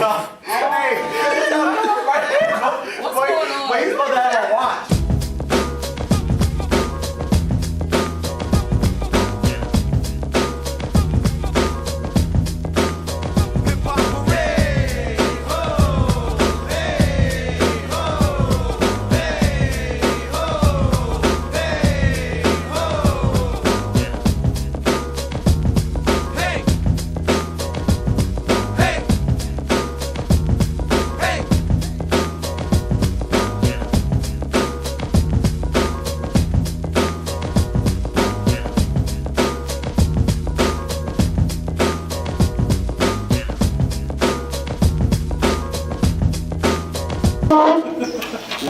What's going on? Wait, he's supposed to have a watch.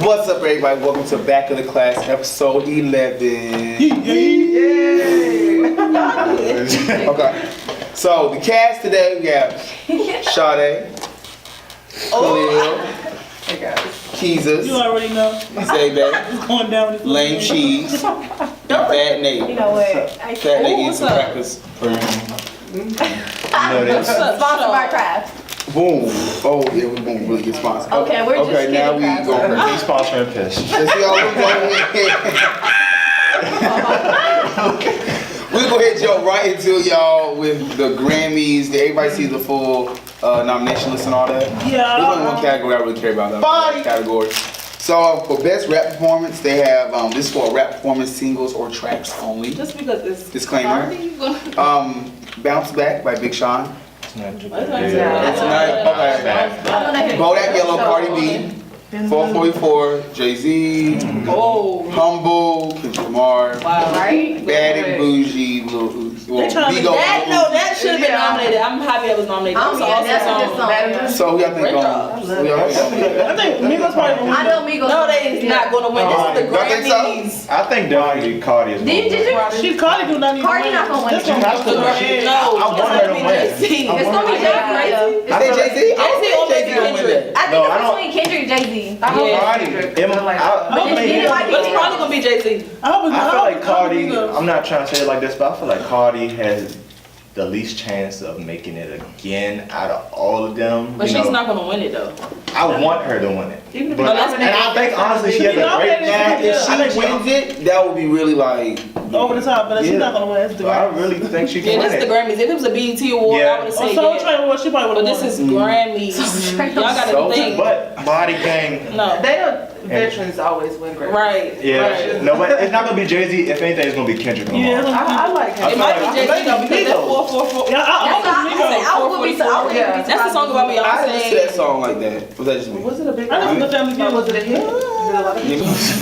What's up, everybody? Welcome to Back of the Class, episode 11. Yay! Okay. So the cast today we have Sade, Khalil, Keezus, You already know. Zaybe, It's going down with this Lame Cheese, and Fat Nate. You know what? Fat Nate eats some crackers. Sponsored by Kraft. Boom. Oh, yeah, we're going to really get sponsored. Okay, we're just Okay, now we kidding, going to He's sponsoring Piss. let's see how we're going to hit y'all right into y'all with the Grammys. Did everybody see the full nomination list and all that? Yeah. There's only one category I really care about. Body category. So for best rap performance, they have this is for rap performance singles or tracks only. Just because it's Disclaimer. party, you gonna... Bounce Back by Big Sean. That's That's tonight. Okay. Bodak Yellow, Cardi B. 444, Jay-Z. Oh. Humble, Kendrick Lamar. Wow. Right? Bad and Bougie, Lil Uzi. Well, trying to Bigo, That, Lil no, Uzi. that should have been nominated. I'm happy it was nominated. That was an That's a good awesome song. song. So who y'all think Great going? job. Who y'all think I think Migos probably gonna I win. know Migos. No, they not going to win. This is the Y'all think so? Grammys. I think definitely Cardi is Did you? She Cardi do not need to Cardi win. not gonna win. This one has to No, win. I want her to win. Jay-Z. It's gonna be Jay-Z. I think Jay-Z. Jay-Z or maybe Kendrick. I think No, it's I don't- between Kendrick and Jay-Z. But it's probably going to be Jay-Z. I feel like Cardi, Migos. I'm not trying to say it like this, but I feel like Cardi has the least chance of making it again out of all of them. But You she's know, not going to win it, though. I want her to win it. But, let's and I think honestly she has a great Now, if she wins it, that would be really like Over the top, but she's not gonna win. That's the I Grammys. really think she Yeah, can this is win the it. Grammys. If it was a BET award, Yeah. I would have Oh, said Soul yeah. Train Award, she probably But would have this won. is Grammys. Y'all got to think. But Body Gang, No. They don't. Veterans always win Grammys. Right. yeah. Right. No, but it's not gonna be Jay-Z. If anything, it's gonna be Kendrick Lamar. Yeah, I like I it. It might be feel like- Jay-Z though because that's Migos. 444. Yeah, I would be so. Yeah. That's the song about I didn't see that Beyonce. song like that. Was that just me? Was it a big? I know the Family Feud. Was it a hit? Was it a lot of hits?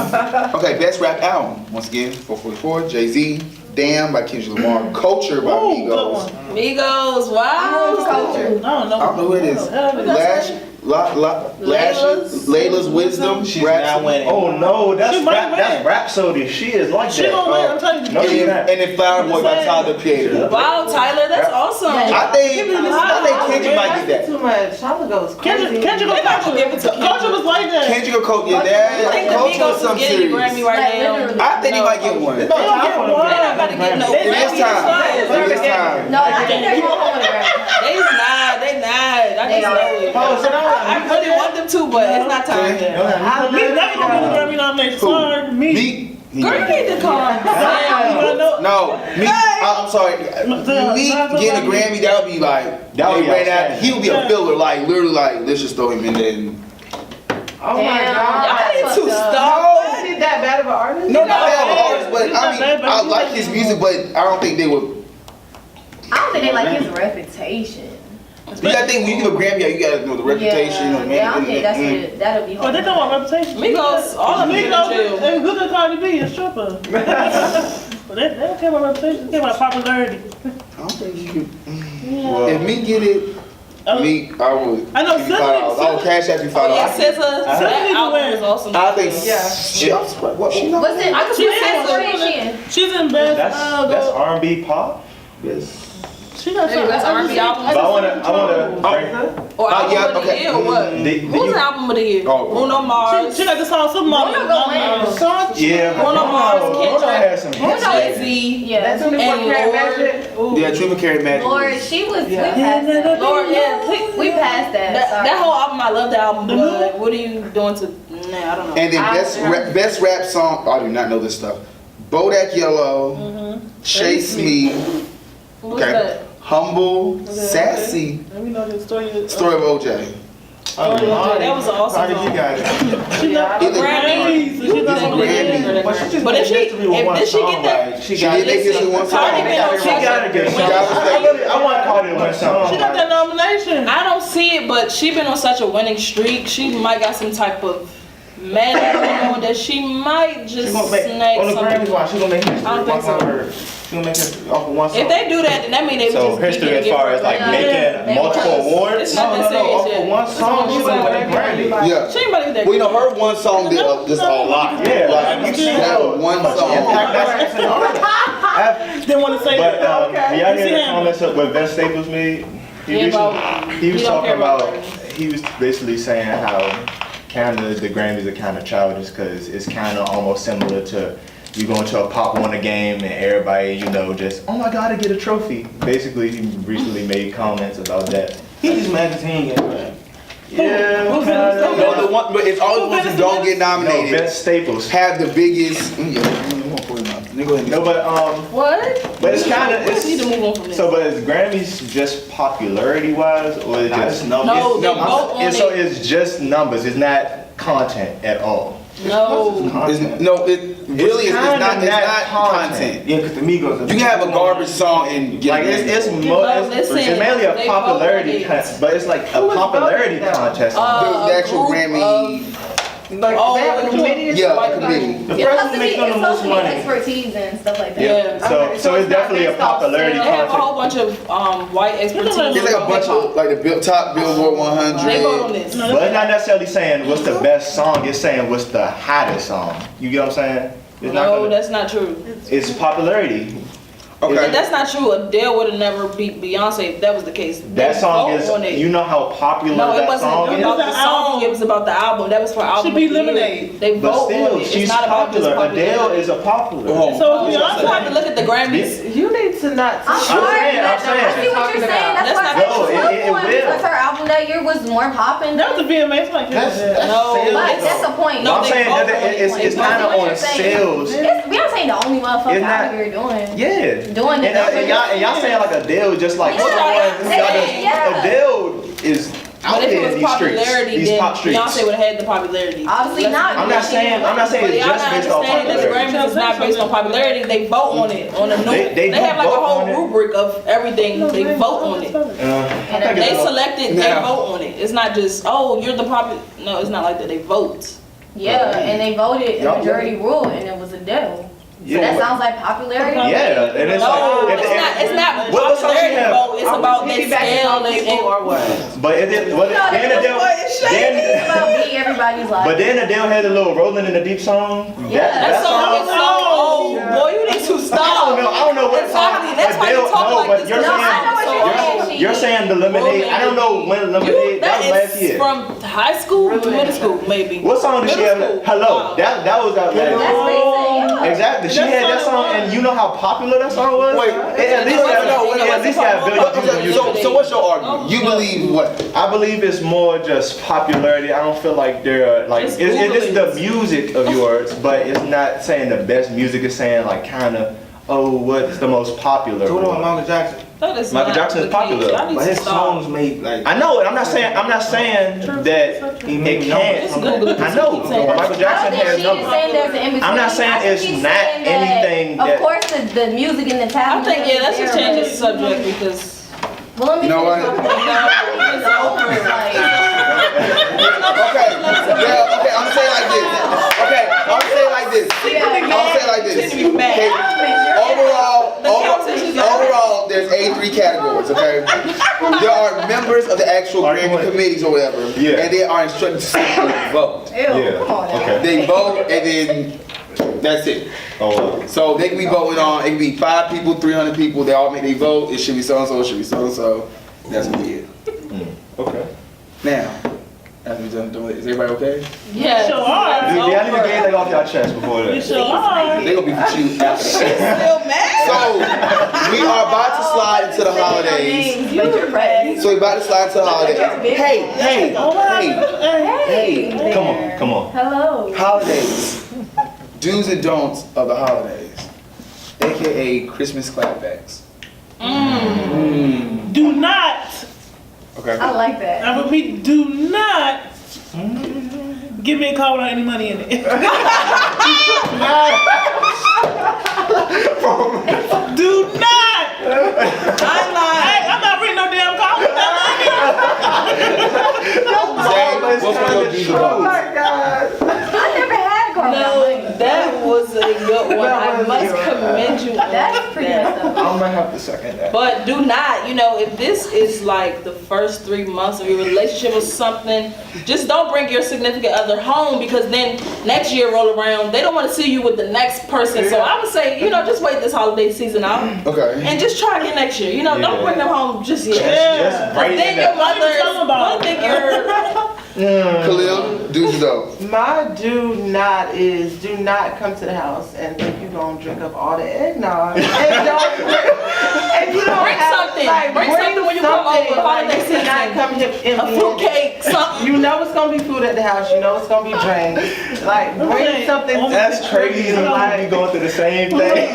Okay, best rap album. Once again, 444, Jay-Z. Damn by Kendrick Lamar. Culture by Ooh, good Migos. one. Migos, wow. Culture. I don't know. I don't know who it is. Layla's Wisdom. She's Rap- not winning. Oh no, that's She might rap. win. That's Rhapsody. She is like She that. gonna win, I'm telling you. No, she's not. And then Flower Boy by Tyler, the Creator. Wow, Tyler, that's awesome. I think Kendrick might get that. Too much. Tyler goes crazy. Kendrick They not gonna give it to Culture was like that. Kendrick or Coach, yeah, I think that the Culture was Migos is something getting the Grammy serious. right Like, now. literally. I think he might get one. They don't get one. They're not about to get no It is Grammy. time. It is time. No, I think they're gonna win a Grammy. They not. I They just are. know it. Oh, sit down. I really want them to, but it's not time. Me, never gonna win a Grammy nomination. Sorry, me. Me? Girl, need to call. No, me. I'm sorry. Me getting a Grammy, that would be like. That would be right now, outstanding. he would be a filler, like literally, like let's just throw him in there. And, Oh my Damn. god. Y'all need to That's stop. Is he that bad of an artist? no, not bad artist, but He's I not mean, bad, but I he's like like- his music, but I don't think they would. I don't think they like his reputation. You gotta think when you give a Grammy, you gotta know the reputation. Yeah, and yeah, I don't think that's mm. it. That'll be But they hard. don't want reputation. Migos, all of them in Migos jail. is good at Cardi B, a stripper. But they don't care about reputation, they care about popularity. I don't think you could. If me get it, me, I would. I know give you $5. I would cash out you $5. Oh yeah, SZA. SZA That need to album win. is awesome. I think. Yeah. She, what she not? What's it? I could She's see in SZA. She in. She's in best. That's R&B pop. Yes. She got Maybe that's R&B album. But I wanna bring. Or album yeah, of the okay. year or what? Who's the album of the year? Oh. Bruno Mars. She got the song Supermodel. Bruno go in. Yeah, Bruno Mars, Bruno had some hits. Jay-Z. Yeah. That's when the And one carrot Lord. magic. Ooh. Yeah, Dreamer Carry Magic. Lord, she was. Yeah. We passed that. Lord, yeah. We passed that. Sorry. That whole album, I love that album, but what are you doing to, nah, I don't know. And then best rap song, I do not know this stuff. Bodak Yellow, Chase Me, What's okay. that? Humble, Sassy, Let me know the story. Story of OJ. That was an awesome How did you song. guys? She got Either Grammy. She got That Grammy. But if she get that, She She did make this in one song. Cardi been on She gotta get She got some. I want Cardi to win some. She got that nomination. I don't see it, but she been on such a winning streak. She might got some type of magic going on that she might She just gonna make snag on the Grammys. Why something. she gonna make history? I don't think so. She gonna make history off of one song. If they do that, then that means they So just history keep as it far as like Yeah. making multiple awards. It's not that serious Off yet. of one song, she gonna win a Grammy. Yeah. She ain't about to do that. Well, you know, her one song did just a lot. Yeah, Like, like, she had one song. Impact that's Didn't want to say But that. y'all hear the Yeah. comments of what Vince Staples made? Yeah, He was he don't talking care about about, he was basically saying how kind of the Grammys are kind of childish because it's kind of almost similar to you going to a Pop Warner game and everybody, you know, just, oh my God, I get a trophy. Basically, he recently made comments about that. He's mad because he ain't get it. Yeah, No, the one, but it's always ones who don't get no, nominated Vince Staples. have the biggest. No, but What? it's kind of, We need to move on from this. so, but is Grammys just popularity wise, or is it just numbers? No, they vote on So it. it's just numbers. It's not content at all. No. It really is kinda not. It's not not content. Yeah, because the Migos. You can have a garbage song and get Like it's mainly a they popularity vote on it. contest, but it's like a Who is popularity voting though? contest. the actual group Grammy. Like, Oh, they have a committee or Yeah, something? committee. The It's person supposed who to be, makes it's them the supposed most to be money. expertise and stuff like that. Yeah. So Okay, it's so it's definitely a not based off popularity They have a whole contest. bunch of white expertise. It's like a bunch of like the top Billboard 100. They vote on this. But it's not necessarily saying what's the best song. It's saying what's the hottest song. You get what I'm saying? It's not No, gonna, that's not true. it's popularity. Okay. That's not true. Adele would have never beat Beyonce if that was the case. That They song vote is. on it. You know how popular No, it that wasn't song is. about the the song. album. It was about the album. That was for album. Should be of the year. eliminated. They But vote still, on it. she's It's not about just popular. Adele popularity. is a popular. Hold on. So You have to look at the Grammys. You need to not. I'm sorry, saying, I I'm saying. see what you're saying. That's That's why not- I think No, she it was one will. because her album that year was more popping. That was the VMAs like That's No, sales. But that's the point. No, I'm they saying vote that on it. it's They kind of vote on on it. sales. Beyonce ain't the only motherfucker It's not- out here doing. Yeah. Doing the and y'all saying like Adele just like Yeah, yeah. Adele is out But if there it in was these streets, popularity, these then pop streets. Beyonce would have had the popularity. Obviously not. I'm not saying But it's y'all just not based on understanding that the popularity. Grammys is not based on popularity. They vote on it on a new. They do have like a vote whole on it. rubric of everything. They vote on it. I think They it's select it. They Now- vote on it. It's not just you're the popular. No, it's not like that. They vote. Yeah, and they voted Y'all- majority rule, and it was Adele. So Yeah, that but- sounds like popularity. yeah, and it's No, like it's not what song she popularity have? vote. It's about their scale people or what? But it is No, then Adele It's then about being everybody's life. but then Adele had a little Rolling in the Deep song. Yeah, That song is so old. Boy, you need to stop. I don't know what Exactly. song. That's why you Adele, talk no, like but this. you're No, I know what you're saying. you're saying the Lemonade. I don't know when Lemonade. That was last year. From high school to middle school, maybe. What song did she Middle have? school. Hello. Wow. That was out That's last what year. they say, yeah. Exactly. She That's had that all song, it and was. you know how popular that song was. Wait, It at least got a billion views. So what's your argument? You believe what? I believe it's more just popularity. I don't feel like they're like Just it's Google the it. music of yours, but it's not saying the best music. It's saying like kind of what's the most popular. What about Michael Jackson? That is Michael not Jackson is the case. popular, Y'all need But to his stop. songs made like. I know it. I'm not saying that He it made can't. Just Google it. I know. Keep saying Michael I don't Jackson think has she is numbers. saying there's an in-between. I'm not saying I think it's she's not saying that, anything that- Of course, the music and the I talent. think, yeah, let's is just there, change but- this subject because. Well, let me You know finish what? my point. It's over. Like, Okay. Yeah. Okay. I'm saying like this. Okay. I'm saying like this. I'm saying like this. Shouldn't be mad. Overall, there's 83 categories, okay? There are members of the actual Grammy committees or whatever, Yeah. and they are instructed to simply vote. ew, Yeah. come on now. Okay. They vote, and then That's it. Oh, So they can be voting on, it can be 5 people, 300 people, they all make their vote, it should be so-and-so, it should be so-and-so. That's what it is. okay. Now, after we done doing it, is everybody okay? Yes. Sure are. Yeah, I need to get that off y'all chest before You that. sure are. They gonna be with you after that. Still mad? So, we are about to slide into the holidays. But you're right. So we about to slide into the holidays. Hey, Come on. Hello. holidays. Do's and don'ts of the holidays. AKA Christmas clapbacks. Do not, Okay. I like that. I repeat, do not give me a call without any money in it. Do not. I'm like, Hey, I'm not reading no damn call without money. Zay, what's one of your do's and Oh don'ts? my God. I never had a car without no, money. that was a good one. I must commend you on That's pretty that. messed up. I'm gonna have to second that. But do not, if this is like the first 3 months of your relationship or something, just don't bring your significant other home, because then next year roll around, they don't want to see you with the next person. So I would say, just wait this holiday season out Okay. and just try again next year. Don't bring them home just yet. Just But right then in your that. mother Tell them about gonna think you're. Khalil, do's and don'ts. My do not is do not come to the house and think you're gonna drink up all the eggnog. And you don't Bring have, something. Like, Bring something when you come over, something, holiday like, you cannot season. come here A empty. fruitcake, something. You know it's gonna be food at the house. You know it's gonna be drinks. Like bring Okay. something. That's crazy. We Like, going through the same thing.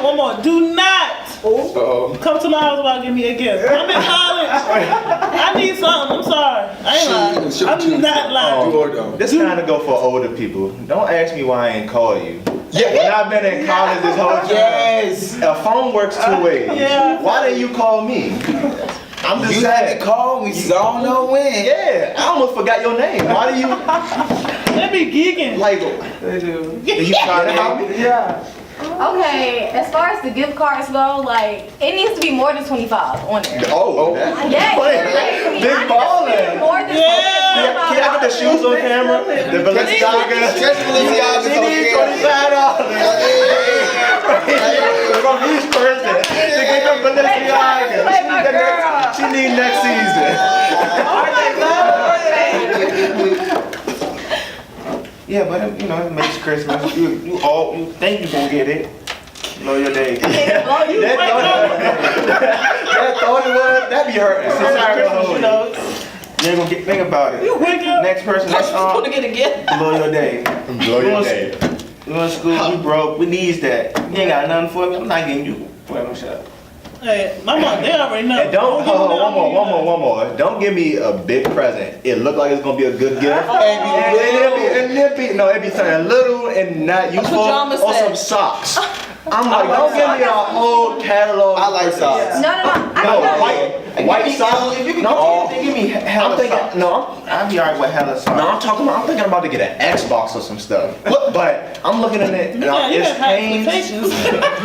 One more. Do not Uh-oh. come to my house without giving me a gift. I'm in college. I need something. I'm sorry. I ain't lying. I'm not lying. Do or don't. This kind of go for older people. Don't ask me why I ain't call you. Yeah. When I've been in college this whole time, Yes. a phone works 2 ways. Yeah. Why didn't you call me? I'm just You had saying. to call me, so I don't know when. Yeah, I almost forgot your name. Why do you They be geeking. like? they do. You trying to help me? Yeah. Okay, as far as the gift cards go, like, it needs to be more than 25 on there. Oh, Yes, big ballin'. more than Can I get the shoes on camera? The Balenciaga. Just Balenciaga. She needs $25. From each person to get the Balenciaga. She need next season. Yeah, but it makes Christmas. You think you gonna get it. Blow your day. That thought it was, that be hurting. You ain't gonna think about it. Next person that's I'm gonna on, get a gift. blow your day. Blow your day. You in school, we broke, we needs that. You ain't got nothing for me, I'm not getting you. Well, shut up. Hey, my mom, they already know. And don't, give me hold on, nothing. one more. Don't give me a big present. It look like it's gonna be a good gift. And It'd be something little and not useful, pajama or some set. socks. I'm like, don't give me a whole catalog. I like socks. No. No, white socks. If you can No, give me hella I'm thinking. socks. No, I'll be alright with hella socks. no, I'm thinking about to get an Xbox or some stuff. But I'm looking at it. Yeah, you It's got high pains. expectations.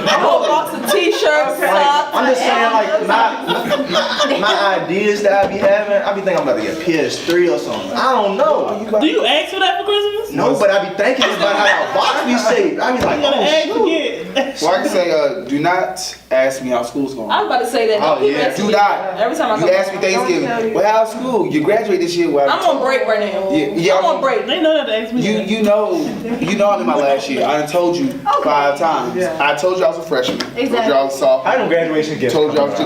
A whole box of t-shirts, Like, socks. I'm just saying, like, my ideas that I be having, I be thinking I'm about to get a PS3 or something. I don't know. Do you ask for that for Christmas? No, but I be thinking about how that box be shaped. I be like, You gotta oh ask shoot. again. Well, I can say, do not ask me how school's going. I was about to say that. Oh, Don't keep yeah. asking Do me. not. Every time I You come ask me home. Thanksgiving. Well, how's school? You graduate this year. Well, I'm on break right now. Yeah, I'm on break. They know not to ask me. that. You know I'm in my last year. I done told you 5 times. Yeah. I told you I was a freshman. Told you Exactly. I was a sophomore. I know graduation gifts. Told you I was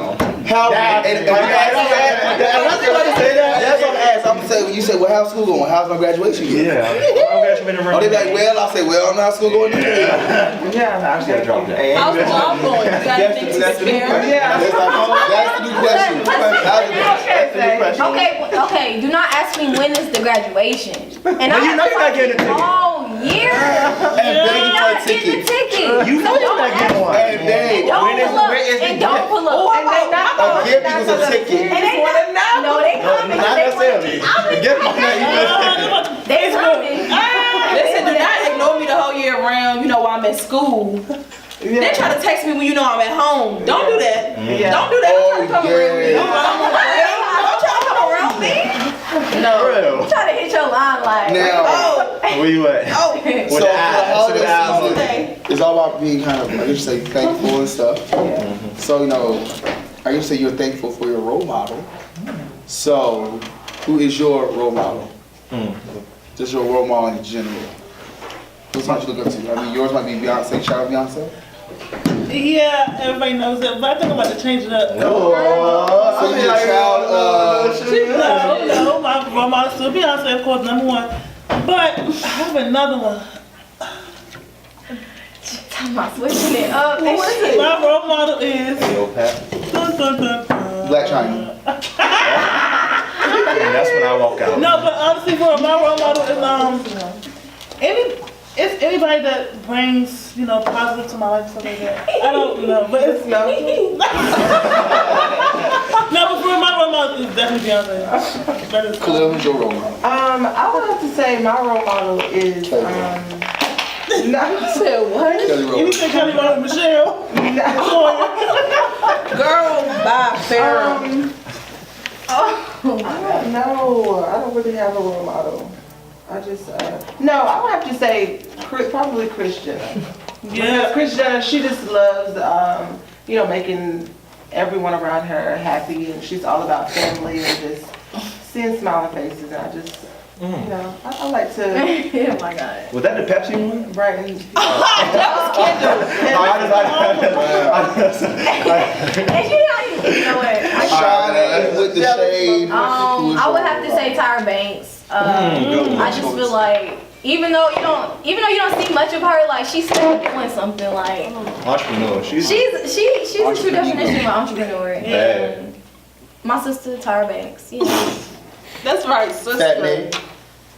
how Dad, and Dad, you ask me that. Dad, I'm about to say that. That's what I asked. I'm gonna say when you say, well, how's school going? How's my graduation year? Yeah. I'm graduating Oh, they be like, well, I say, well, I'm not school going either. Yeah, I gotta drop that. How's the job going? You got anything to That's the new spare? question. Yeah. That's the new question. Okay, do not ask me when is the graduation. And But you know you're not getting a ticket. all year. And You're begging for a not getting a ticket. ticket. You know you're not getting one. Hey, babe, Don't when is pull up. where is the And don't gift? pull up. And they not A gift equals a ticket. And they not. No, they coming. Not They wanna necessarily. keep- The gift might not even. They coming. Listen, do not ignore me the whole year around, while I'm at school. They try to text me when you know I'm at home. Don't do that. Yeah. Don't do that. Don't try to come around me. yeah. Don't try to come around me. No. Real. I'm trying to hit your line like. Now, Oh, Where you at? Oh, So With for the the eyes, holiday with the eyes. season, okay. it's all about being kind of, I guess you say, thankful and stuff. So, you know, I guess say you're thankful for your role model. So, who is your role model? Just your role model in general. Who's somebody you look up to? I mean, yours might be Beyonce. Shout out Beyonce. Yeah, everybody knows that, but I think I'm about to change it up. So you're a child of... No, my role model still Beyonce, of course, number one. But I have another one. I'm not switching it up. What is it? My role model is Yo, Pat. Black China. And that's when I walk out. No, but honestly, for my role model is it's anybody that brings, you know, positive to my life, stuff like that. I don't know, but it's no. No, but for my role model is definitely Beyonce. That is Khalil, who's your role model? I would have to say my role model is I said what? Kelly You Rowland. said Kelly Rowland, Michelle. Girl, bye, Farrah. I don't know. I don't really have a role model. I just no. I would have to say probably Christian. Yeah. Christian, she just loves you know, making everyone around her happy, and she's all about family and just seeing smiling faces. And I just you know, I like to. Oh my god. Was that the Pepsi one? Right. And, And she not even, you know what? Shawty with the shade. I would have to say Tyra Banks. I just feel like even though you don't see much of her, like she's still doing something. Like Entrepreneur. She's she's a true definition of an entrepreneur. bad. And my sister Tyra Banks. You know. That's right, Fat sister. man.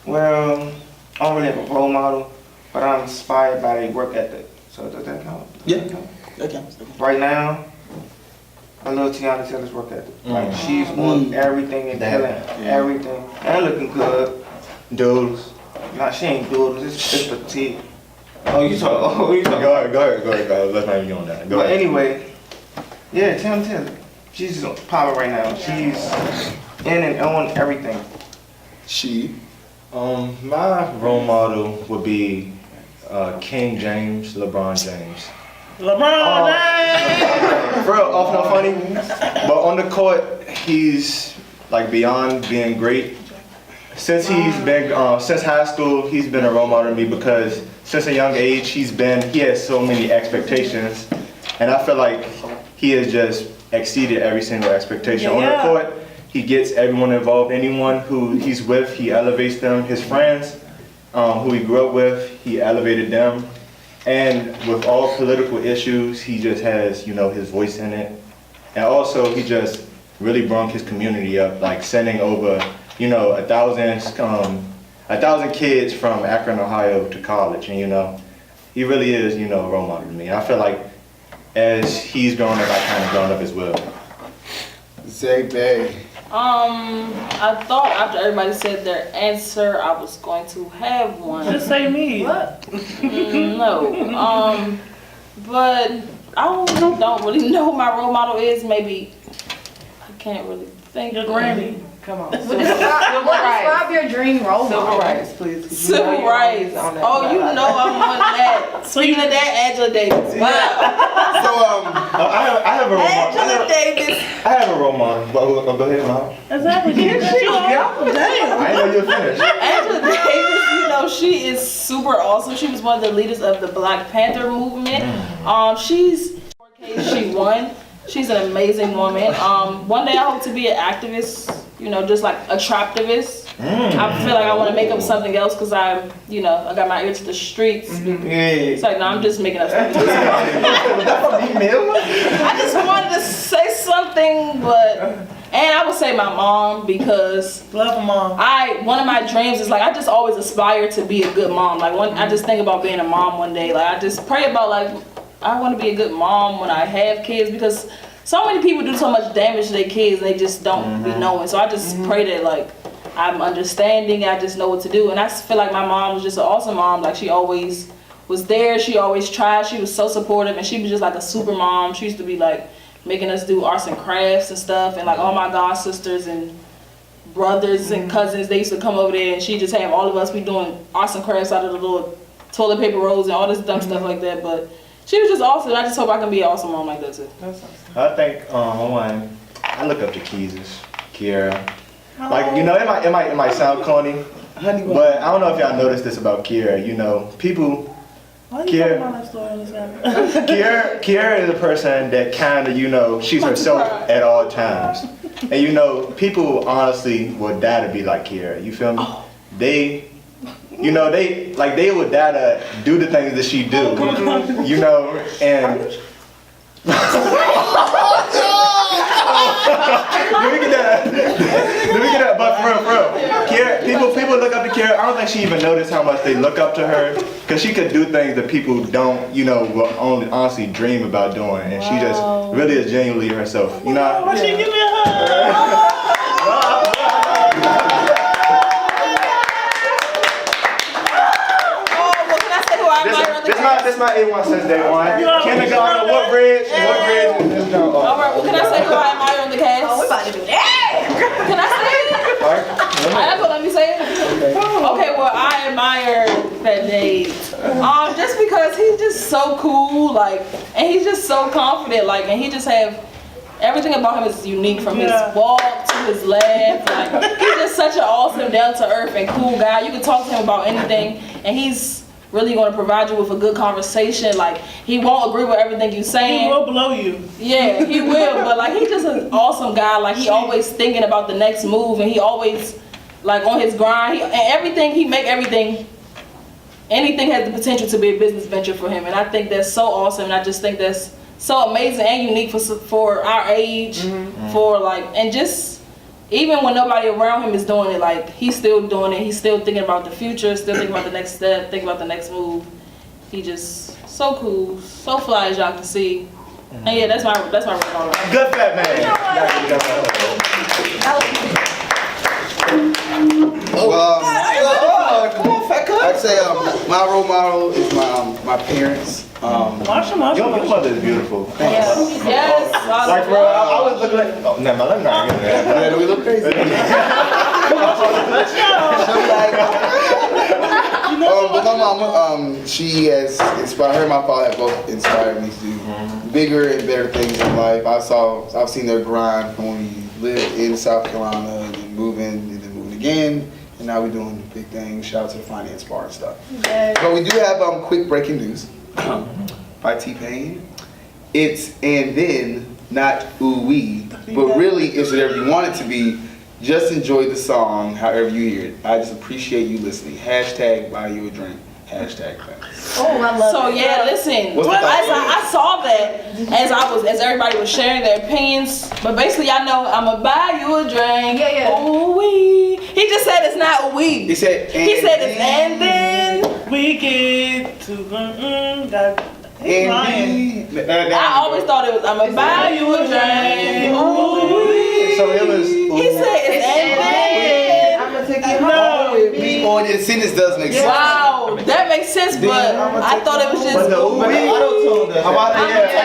Well, I don't really have a role model, but I'm inspired by their work ethic. So does that count? Yeah. Okay. Right now, I love Tiana Taylor's work ethic. Like she's on everything and killing everything and looking good. Dudes. Nah, she ain't doodles. It's petite. Go ahead. Let's not even get on that. Go But ahead. anyway, yeah, Tiana Taylor. She's popping right now. She's in and on everything. She. My role model would be King James, LeBron James. LeBron James. For real, off no funny. But on the court, he's like beyond being great. Since he's been, since high school, he's been a role model to me because since a young age, he has so many expectations. And I feel like he has just exceeded every single expectation. On the court, he gets everyone involved. Anyone who he's with, he elevates them. His friends, who he grew up with, he elevated them. And with all political issues, he just has, you know, his voice in it. And also, he just really brought his community up, like sending over, you know, 1,000 kids from Akron, Ohio to college. And, you know, he really is, you know, a role model to me. I feel like as he's grown up, I kind of grown up as well. Zay Bay. I thought after everybody said their answer, I was going to have one. Just say me. What? No. But I don't really know who my role model is. Maybe I can't really think. Your granny. come on. Describe your dream role Civil model. rights, please. 'cause you know Civil you're always rights. on that Oh, you side. know I'm on that. Speaking of that, Angela Davis. Wow. So I have a role model. Angela Davis. I have a role model. Go ahead, Mom. Exactly. Damn. I didn't know you were finished. Angela Davis, you know, she is super awesome. She was one of the leaders of the Black Panther movement. She won. She's an amazing woman. One day I hope to be an activist, you know, just like a traptivist. I feel like I want to make up something else because I got my ear to the streets. It's like, no, I'm just making up stuff. I just wanted to say something, and I would say my mom because Love mom. one of my dreams is like I just always aspire to be a good mom. Like I just think about being a mom one day. Like I just pray about like I want to be a good mom when I have kids because so many people do so much damage to their kids they just don't be knowing. So I just pray that like I'm understanding. I just know what to do, and I feel like my mom was just an awesome mom. Like she always was there. She always tried. She was so supportive, and she was just like a super mom. She used to be like making us do arts and crafts and stuff, and like all my god sisters and brothers and cousins. They used to come over there, and she just have all of us be doing arts and crafts out of the little toilet paper rolls and all this dumb stuff like that. But she was just awesome. I just hope I can be an awesome mom like that too. I think I look up to Kiara. Like, you know, it might sound corny, but I don't know if y'all noticed this about Kiara. You know, people. Why are you talking about that story on this family? Kiara is a person that kind of, you know, she's herself at all times. And you know, people honestly would die to be like Kiara. You feel me? They would die to do the things that she do. You know, and Let me get that. But for real. Kiara, people look up to Kiara. I don't think she even noticed how much they look up to her, because she could do things that people don't, you know, will only honestly dream about doing, and she just really is genuinely herself. You know. Why she give me a hug? This my A1 since day one. Kindergarten, what bridge is this jump? Alright, well, can I say who I admire on the cast? Oh, we about to do that. Can I say it? That's what let me say it. Okay, well, I admire Fat Dave. Just because he's just so cool, like, and he's just so confident, like, and he just have everything about him is unique, from his walk to his laugh. Like, he's just such an awesome, down to earth and cool guy. You can talk to him about anything, and he's really going to provide you with a good conversation. Like, he won't agree with everything you're saying. He will blow you. Yeah, he will. But like, he's just an awesome guy. Like, he always thinking about the next move, and he always like on his grind. Anything has the potential to be a business venture for him, and I think that's so awesome. And I just think that's so amazing and unique for our age, for like, and just. Even when nobody around him is doing it, like, he's still doing it. He's still thinking about the future, still thinking about the next step, thinking about the next move. He just so cool, so fly, as y'all can see. And yeah, that's my role. Good Fat Man. I'd say my role model is my parents. Your mother is beautiful. Yes. Like, bro, I was looking like, oh, never mind, let me not get that. Yeah, do we look crazy? But my mama, she has inspired her and my father have both inspired me to do bigger and better things in life. I've seen their grind from when we lived in South Carolina and then moving again, and now we're doing big things. Shout out to the finance bar and stuff. But we do have quick breaking news by T-Pain. It's and then, not ooh wee, but really it's whatever you want it to be. Just enjoy the song however you hear it. I just appreciate you listening. Hashtag buy you a drink. Hashtag thanks. Oh, I love it. Yeah, listen. I saw that as everybody was sharing their opinions. But basically, I know I'ma buy you a drink. Yeah. Ooh wee. He just said it's not ooh wee. He said it's and then we get to he's lying. I always thought it was I'ma buy you a drink. Ooh wee. So it was. He said it's and then. I'ma take you home with me. Oh, the sentence does make sense. Wow, that makes sense, but I thought it was just. But the auto-tune does. I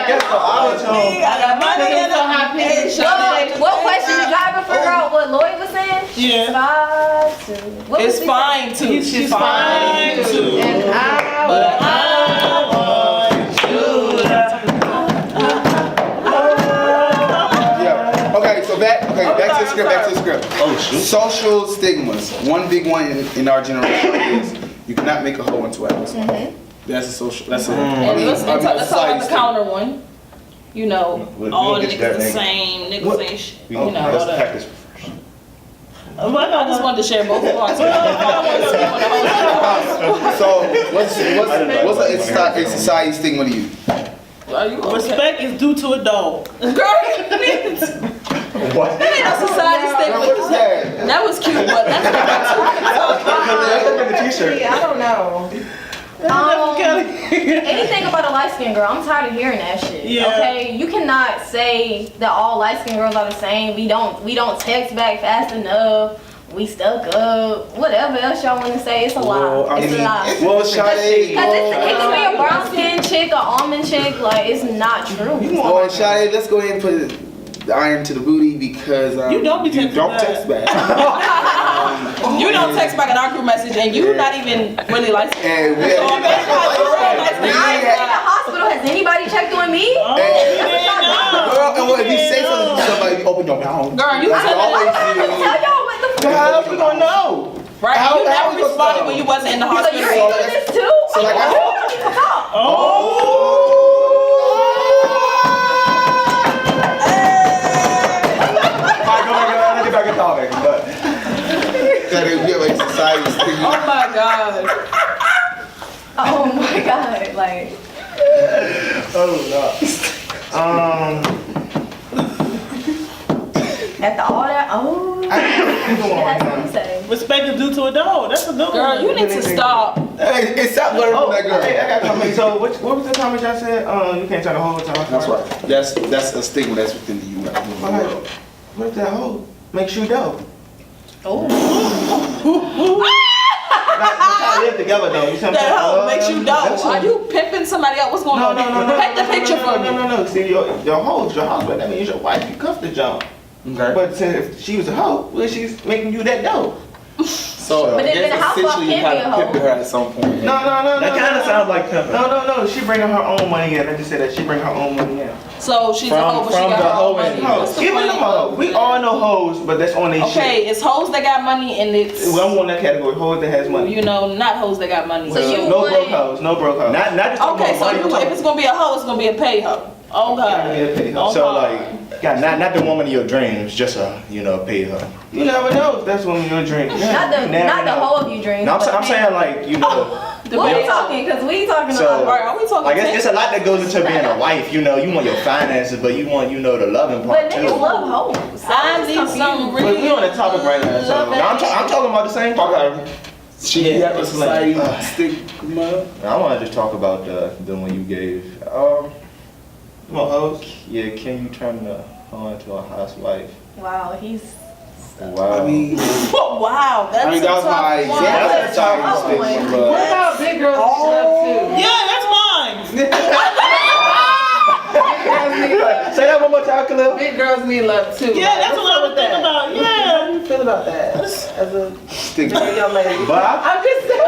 guess the auto-tune. I got money in the hot pants. What question did y'all ever figure out what Lloyd was saying? Yeah. It's fine too. She's fine too. And But I want you. Okay, so back to the script. Oh, shoot. Social stigmas. One big one in our generation is you cannot make a hoe into a house. That's a social. That's a. let's talk about the society counter one. You know, We'll all get to niggas that, the nigga. same. Niggas ain't shit. You know, Let's all that. practice first. I just wanted to share both parts. I don't want to speak on the whole So what's a society stigma to you? Are you okay? Respect is due to a dog. Girl, What? that ain't a society What is statement. that? That was cute, but that's not Look at the t-shirt. I don't know. Anything about a light-skinned girl, I'm tired of hearing that shit. Yeah. Okay, you cannot say that all light-skinned girls are the same. We don't text back fast enough. We stuck up. Whatever else y'all want to say, it's a lie. It's a lie. Well, Sade. Cause it could be a brown skin chick, an almond chick. Like, it's not true. Well, Sade, let's go ahead and put it. the iron to the booty because You don't be texting you don't back. text back. You don't text back an awkward message, and you not even really like. And we So had, imagine how you feel like I ain't been in the hospital. Has anybody checked on me? Oh, you didn't know. girl, and what if you say something to somebody, you open your mouth. Girl, you I tell always I do. tell y'all what the How else we gonna know? right? How- You how never we gonna responded know? when you wasn't in the So hospital. you're into this too? So like I- Let me back and talk, but That is, we have like society stigma. Oh my god. Oh my god, like. After all that, that's what I'm saying. Respect is due to a dog. That's a good one. Girl, you need to stop. Hey, it's stop learning from that girl. Hey, I got a comment. So what was the comment y'all said? You can't turn the whole time. That's right. That's a stigma that's within the U.S. Alright. What if that hoe makes you dope? Oh. Y'all live together though. You see what I'm That hoe saying? makes you dope. That's Are you pimping somebody up? What's going No, on? no, no, no. Paint the picture for me. No. See, your hoe's your husband. That means your wife. You cuff the jump. Okay. But if she was a hoe, well, she's making you that dope. So But I then guess how far essentially you can be a had to hoe? pimp her at some point. No. That kind of sounds like pimping. No. She bringing her own money in. I just said that she bring her own money in. So she's a From- hoe, but she from got the her hoe own money. and- What's the Even point? the hoe. We all know hoes, but that's on their shit. Okay, it's hoes that got money and it's, Well, I'm on that category. Hoes that has money. you know, not hoes that got money. So you No want- broke hoes. No broke hoes. Not just talking Okay, about so money, you, I'm talking- if it's gonna be a hoe, it's gonna be a pay hoe. Oh god. Yeah, pay hoe. Oh, So God. like, not the woman of your dreams, just a pay her. you never know if that's when you're drinking. Not the whole of you dream. No, I'm saying like The What are pay we hoe. talking? Because we talking So- about. Right, are we talking like it's a lot that goes into being a wife. You want your finances, but you want the loving part But too. niggas love hoes. I need some But we on the topic right now. So No, I'm talking about the same part. okay. She Yeah, have a it's society like- stigma. I want to just talk about the one you gave. More hoes. Yeah, can you turn the hoe into a housewife? Wow, he's. Wow. I mean, Wow, that's that was a tough my one. example. That's a tough Society one. stigma, What but about big girls need love too? Yeah, that's mine. Say that one more time, Khalil. Big girls need love too. Yeah, that's what I was What's up thinking with that? about. How Yeah. do you feel about that as a stigma. young lady? But I'm just saying.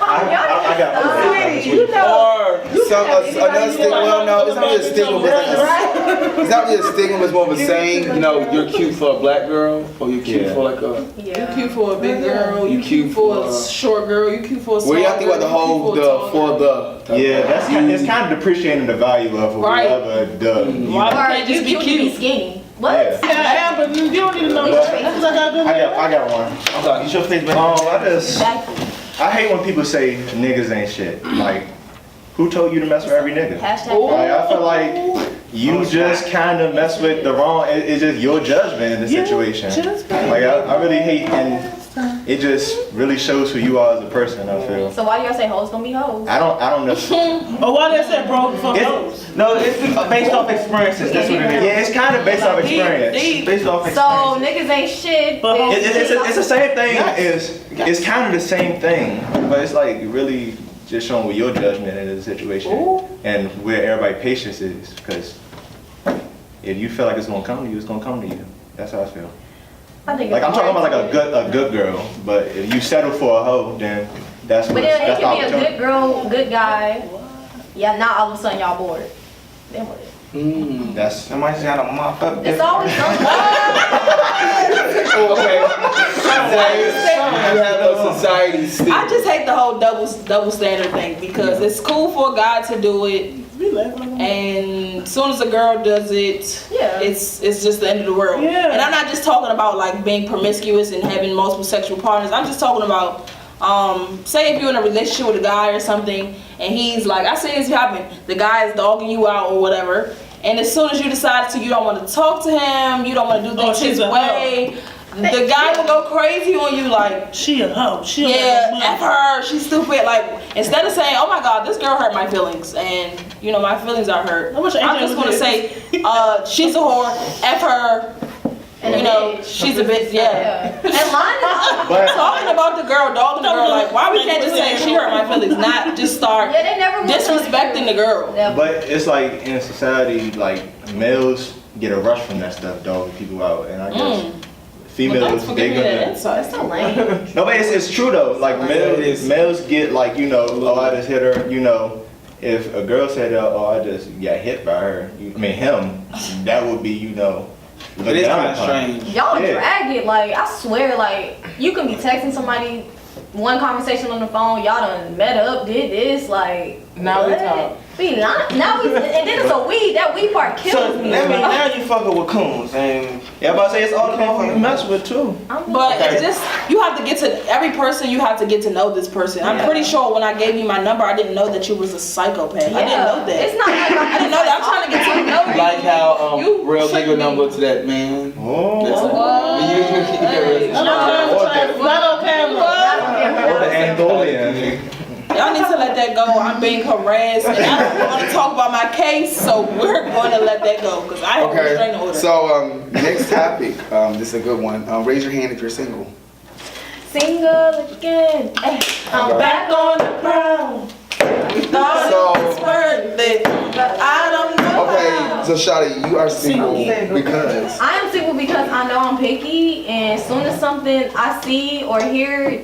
I got Sweetie, you know. Or some another stigma. Well, no, it's not really a stigma, but it's not really a stigma. It's more of a saying. You're cute for a black girl, or you're cute for like a. You Yeah. cute for a big girl, you cute for a short girl, you cute for a small Where girl. y'all think about the you whole cute the for a for tall girl. the? Yeah, it's kind of depreciating the value of Right. whatever the. Why Or can't you just be cute to be cute? skinny. What? Yeah. Yeah, I am, but you don't need to know. But- Because I got good hair. I got one. You should face back. Exactly. I hate when people say niggas ain't shit. Like, who told you to mess with every nigga? Hashtag. Like, I feel like you just kind of mess with the wrong. It's just your judgment in the situation. Like, I really hate, and it just really shows who you are as a person. I feel. So why do y'all say hoes gonna be hoes? I don't know. Oh, why they said bro for hoes? No, it's based off experiences. That's what it is. Yeah, it's kind of based off experience. Deep. Based off So experience. niggas ain't shit. But hoes- It's the same thing. It's kind of the same thing, but it's like really just showing what your judgment in the situation and where everybody's patience is. Because if you feel like it's gonna come to you, it's gonna come to you. That's how I feel. I think Like it's I'm talking about hard like to- a good girl, but if you settle for a hoe, then that's But what then it that's the can be a opportunity. good girl, good guy. Yeah, now all of a sudden y'all bored. Then what? That's Somebody just gotta mop up. It's always something. Okay. You have a society stigma. I just hate the whole double standard thing because it's cool for a guy to do it, We laughing like a- and as soon as a girl does it, Yeah. it's just the end of the world. Yeah. And I'm not just talking about like being promiscuous and having multiple sexual partners. I'm just talking about say if you're in a relationship with a guy or something, and he's like, I see this happen. The guy is dogging you out or whatever, and as soon as you decide you don't want to talk to him, you don't want to do things she's his a hoe. way, the guy will go crazy on you like. She a hoe. She Yeah, a F her, she's stupid. Like, instead of saying, oh my God, this girl hurt my feelings, and, my feelings are hurt, I wish I'm AJ just was gonna here. say, she's a whore, F her, And a bitch. she's a bitch, yeah. And line up. But Talking about the girl, dogging the girl, like, why we can't just say she hurt my feelings, not just start Yeah, they never will tell the disrespecting the girl. Never. But it's like in society, like males get a rush from that stuff, dogging people out, and I guess Well, females thanks for they giving me that gonna. insight. That's so lame. No, but it's true though. Like males get like oh I just hit her. If a girl said oh I just got hit by her, him, that would be It is kind of strange. Y'all drag it, like, I swear, like, you can be texting somebody, one conversation on the phone, y'all done met up, did this, like, Now we what? talk. We not, now we, and then it's a we, that we part So kills me. that means now you fucking with coons and Yeah, I'm about to say it's all the people you mess with too. But it's just, you have to get to, every person you have to get to know this person. I'm pretty sure when I gave you my number, I didn't know that you was a psychopath. I didn't know that. It's not like I didn't know that. I'm trying to get to know you. Like how You real tricked nigga me. number to that man. Not on camera. Or the Angolian. Y'all need to let that go. I'm being harassed and I don't want to talk about my case, so we're going to let that go because I have a restraining order. So next topic, this is a good one. Raise your hand if you're single. Single again. Hey, I'm back on the ground. I don't know. Okay, so Shawty, you are single because I am single because I know I'm picky, and as soon as something I see or hear,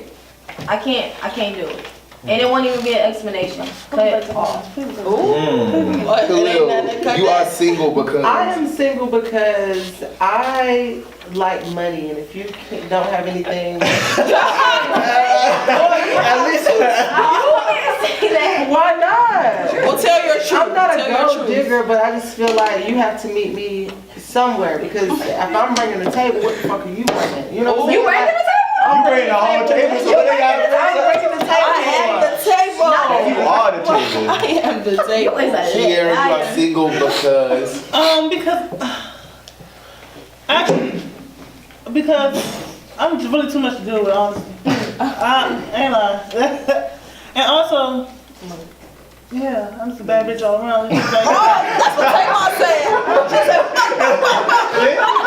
I can't do it. And it won't even be an explanation. Cut off. What? It ain't nothing to cut you are that. single because I am single because I like money, and if you don't have anything, at least why not? Well, tell your truth. I'm not a Tell your gold truth. digger, but I just feel like you have to meet me somewhere because if I'm bringing the table, what the fuck are you bringing? You know what I'm saying? You bringing the table? You bring the whole table, so they got. I'm bringing the table. I am the table. You are the table. I am the table. Sierra, you are single because because I'm just really too much to deal with, honestly. I ain't lying. And also, yeah, I'm just a bad bitch all around. That's what Taylor said.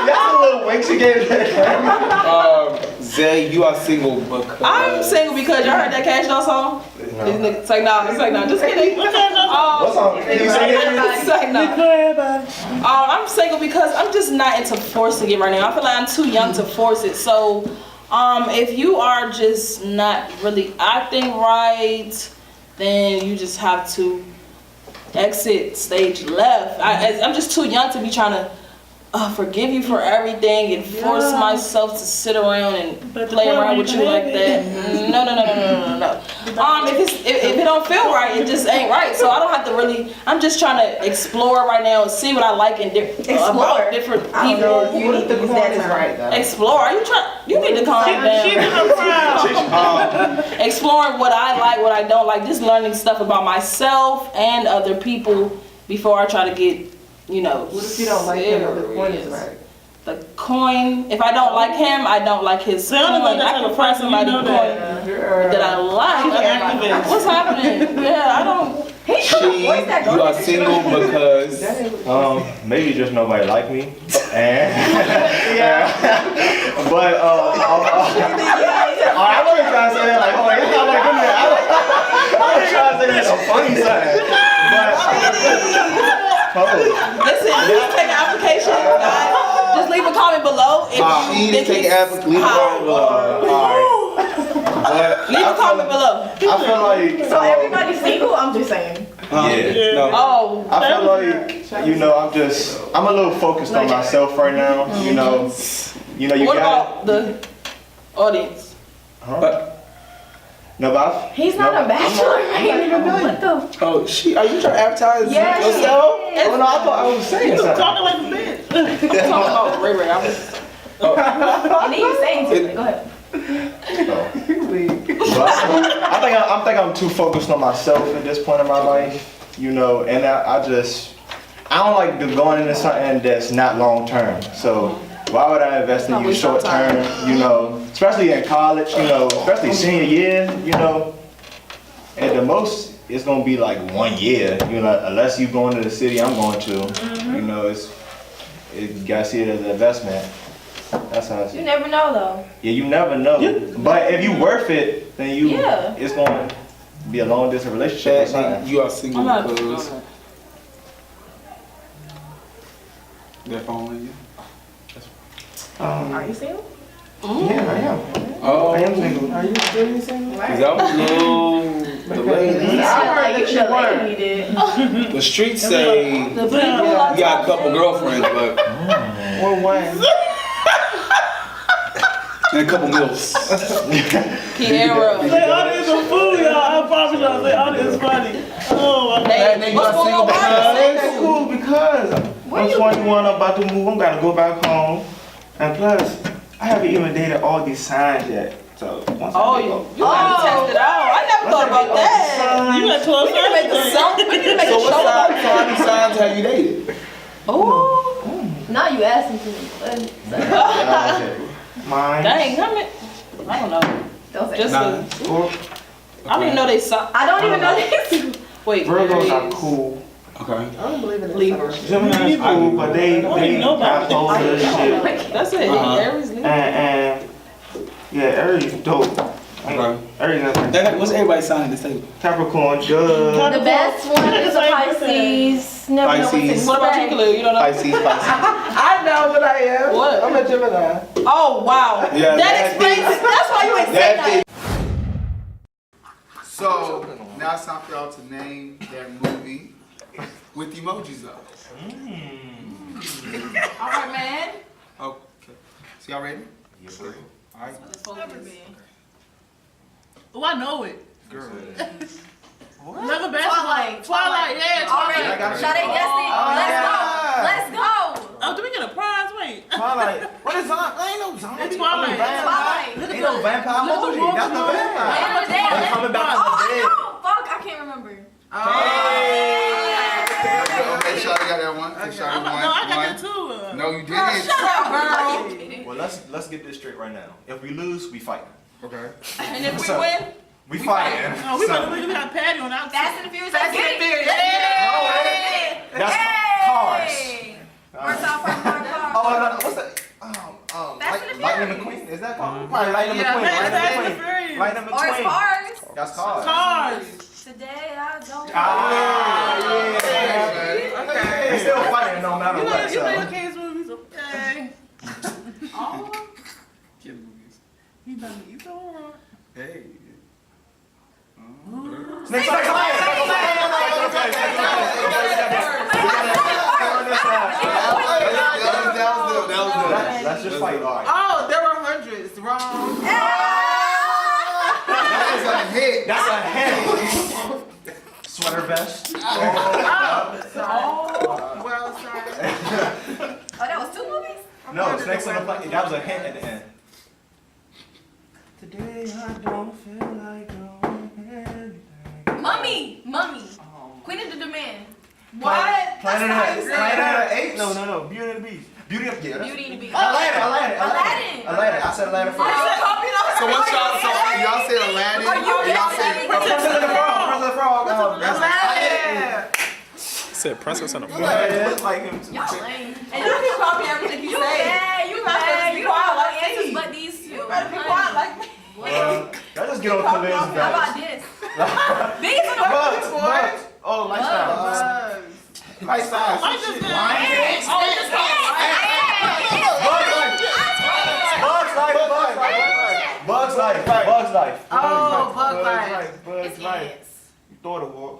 That's a little wink she gave that. Zay, you are single because I'm single because y'all heard that Cash Doll song? These niggas, it's like, nah, just kidding. What song? Can you sing it? It's like, nah. I'm single because I'm just not into forcing it right now. I feel like I'm too young to force it. So, if you are just not really acting right, then you just have to exit stage left. I'm just too young to be trying to forgive you for everything and force myself to sit around and play around with you like that. No. If it don't feel right, it just ain't right. So I don't have to really. I'm just trying to explore right now and see what I like and about different people. You need the corners right though. Explore. Are you trying? You need to calm down. Exploring what I like, what I don't like. Just learning stuff about myself and other people before I try to get. What if you don't like him or the coin is right? The coin, if I don't like him, I don't like his coin. I can find somebody coin that I like. What's happening? Yeah, I don't. you are single because Maybe just nobody like me. And but I wasn't trying to say that like, oh my God, like, I was trying to say that's a funny side. Listen, please take an application, guys. Just leave a comment below if you think it's leave a comment below. Leave a comment below. I feel like So everybody's single? I'm just saying. yeah. Oh, I feel like I'm a little focused on myself right now. You what got about the audience? no, but He's not a bachelor right now. What the? are you trying to advertise Yeah, yourself? oh no, I thought I was saying something. Talking like a bitch. I'm talking about Ray Ray. And then you saying something. Go ahead. But I think I'm too focused on myself at this point in my life, and I don't like going into something that's not long term. So why would I invest in you short term? Especially in college, especially senior year, at the most it's gonna be like 1 year, unless you going to the city I'm going to. You gotta see it as an investment. That's how I see it. You never know though. Yeah, you never know. But if you worth it, then it's going to be a long distance relationship or something. You are single because They're following you. Are you single? Yeah, I am. Oh, I am single. Are you really single? Is that what the ladies? I heard that you were. You did. The streets say you The people got a couple girlfriends, but Or one. and a couple milfs. Kiara. Say all this is fool, y'all. I promise y'all. Say all this is funny. Oh my God. Hey, what's going on? That's cool because I'm 21, I'm about to move, I'm gotta go back home. And plus, I haven't even dated all these signs yet. So once Oh, I you go, gotta test it out. I never thought about that. You got 12 We need to make a signs. song. We need to make So a what show about signs, how many signs have you dated? Oh, Now you asking for me. mine. dang, how many? I don't know. Don't say. Just Nine. I don't even know they song. I don't even know this. Wait, Virgos are Aries. cool. Okay. I don't believe in Libra. this. Gemini's cool, but they know about bipolar and shit. That's it. Uh-huh. Aries, Libra. And yeah, Aries dope. Okay. Aries is That, what's everybody's sign at this table? Capricorn, good. The best one is a Pisces. Never know what to Pisces. What about you, expect. Khalil? You don't know? Pisces. I know what I am. What? I'm a Gemini. Oh, wow. Yeah, that that explains it. That's why you ain't say That that. So now it's time for y'all to name that movie with emojis up. All right, man. Okay. So y'all ready? Yes, sir. All right. Oh, I know it. Girl. Another best Twilight. Twilight, yeah, Already. Twilight. Shade guessed it. Let's go. Let's go. Oh, do we get a prize? Wait. Twilight. What is zombie? Ain't no zombie. It's Twilight. Twilight. Ain't no vampire Look at the emoji. wolf That's the moon. vampire. End of the day, They let's- coming back from the dead. Oh, fuck, I can't remember. Okay, Shawty got that one. Okay, Shawty No, I got that too. No, you didn't. Shut up, girl. Well, let's get this straight right now. If we lose, we fighting. Okay. And if we win, We fighting. Oh, we better look at that patty on outside. Fast and the Furious. Fast Let's and get it. the Furious. Let's get it. That's Hey. cars. First off, Oh, no, what's that? Fast and the Lightning Furious. McQueen. Is that called? Probably Lightning Yeah, McQueen. Fast and Lightning the McQueen. Furious. Lightning Or it's McQueen. cars. That's cars. Cars. Today I don't. Yeah. They still fighting no matter You what. know, So. the kids movies, okay. oh, Kid movies. He done it. He's all right. Hey. Snakes like Let's just fight. All right. Oh, there were hundreds. Wrong. That's a hit. That's a hit. Sweater vest. Oh, well, sorry. Oh, that was 2 movies? No, Snakes on the Plane. That was a hint at the end. Today I don't feel like doing anything. Mummy. Queen of the Demand. What? Planet That's of not the Apes? No. Beauty and the Beast. Beauty and yeah. Beauty and the Beast. Aladdin. Aladdin. I said Aladdin first. So what y'all say Aladdin? Are you Y'all say Princess and the Frog. Princess and the Frog. Aladdin. Said Princess and a Frog. Yeah, it's like him. Y'all lame. And you can copy everything you say. You not supposed to be You quiet don't know like answers me. but these two. You better be quiet like me. Let's just get on Khalil's How about back. this? These are the Bugs. Oh, lifestyle. Lifestyle. I just did. Bugs life. Bugs life. Oh, Bug Life. Bugs life. You thought it was.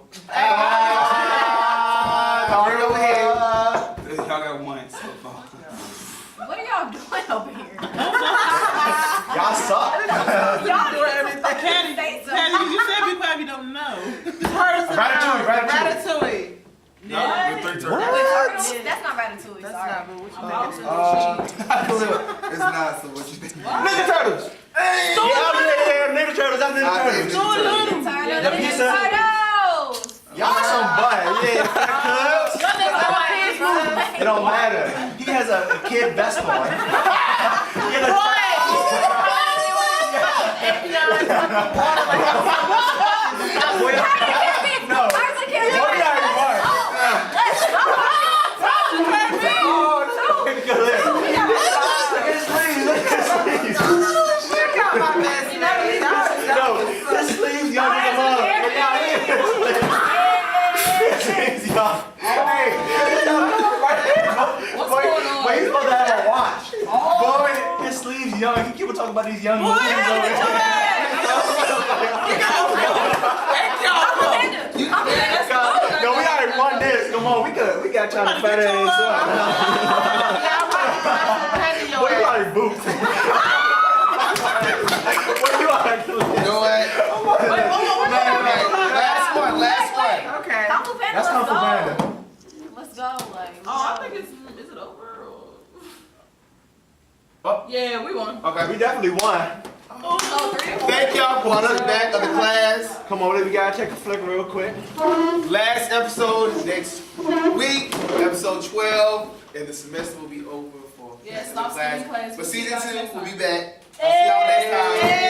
Y'all got one so far. What are y'all doing over here? Y'all suck. Y'all Do everything. Patty, say so. Patty, you said we probably don't know. Ratatouille. Ratatouille. That's not Ratatouille. That's Sorry. not, but what you think? It's not, so what you think? Ninja Turtles. Hey. Yeah, Ninja Turtles. I'm Ninja Turtles. The pizza. Turtles. Y'all some butt. Yeah. It don't matter. He has a kid vest on. He has a No. His sleeves, y'all nigga love. Hey, young. He keep talking about these young Boy, movies. get your ass. No, we already won this. Come on, we got trying to fight it in some. What you already boots? What you already You know what? Last one. Okay. Kung Fu Panda, That's Kung Fu Panda. Let's go. Like, Oh, I think is it over? Or... Oh. Yeah, we won. Okay, we definitely won. Thank y'all for the back of the class. Come on, we gotta take a flick real quick. Last episode next week, episode 12, and the semester will be over for Yeah, the stop skipping class. But season 2 will be back. I'll see y'all next time.